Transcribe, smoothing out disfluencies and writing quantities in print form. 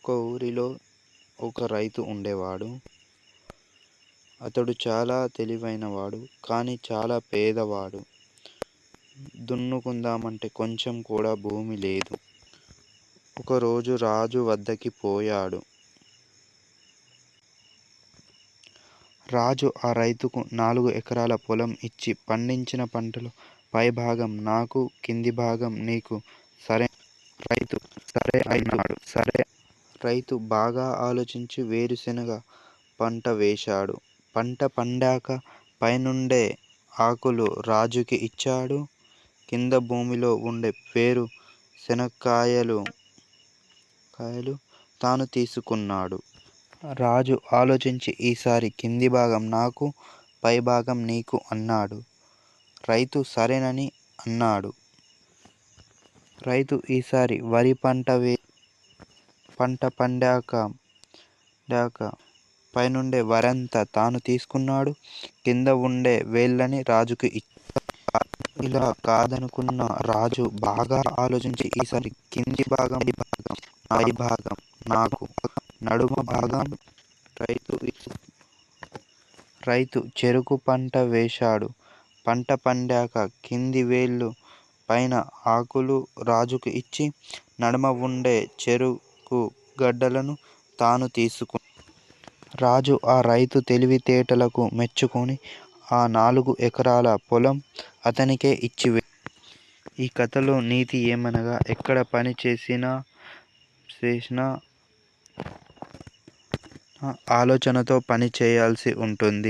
ఒక ఊరిలో ఒక రైతు ఉండేవాడు. అతడు చాలా తెలివైనవాడు, కానీ చాలా పేదవాడు. దున్నుకుందామంటే కొంచెం కూడా భూమి లేదు. ఒకరోజు రాజు వద్దకి పోయాడు. రాజు ఆ రైతుకు 4 ఎకరాల పొలం ఇచ్చి, పండించిన పంటలో పైభాగం నాకు, కింది భాగం నీకు సరే. రైతు సరే అన్నాడు. రైతు బాగా ఆలోచించి వేరుశెనగ పంట వేశాడు. పంట పండాక పైనుండే ఆకులు రాజుకి ఇచ్చాడు. కింద భూమిలో ఉండే వేరు శనక్కాయలు తాను తీసుకున్నాడు. రాజు ఆలోచించి ఈసారి కింది భాగం నాకు, పై భాగం నీకు అన్నాడు. రైతు సరేనని అన్నాడు. రైతు ఈసారి వరి పంట పండాక పైనుండే వరంతా తాను తీసుకున్నాడు. కింద ఉండే వేళ్ళని రాజుకి ఇలా కాదనుకున్న రాజు బాగా ఆలోచించి ఈసారి కింది భాగం పై భాగం నాకు, నడుమ భాగం రైతు చెరుకు పంట వేశాడు. పంట పండాక కింది వేళ్ళు, పైన ఆకులు రాజుకు ఇచ్చి, నడుమ ఉండే చెరుకు గడ్డలను తాను తీసుకున్నాడు. రాజు ఆ రైతు తెలివితేటలకు మెచ్చుకొని ఆ 4 ఎకరాల పొలం అతనికే ఈ కథలో నీతి ఏమనగా, ఎక్కడ పని చేసినా ఆలోచనతో పని చేయాల్సి ఉంటుంది.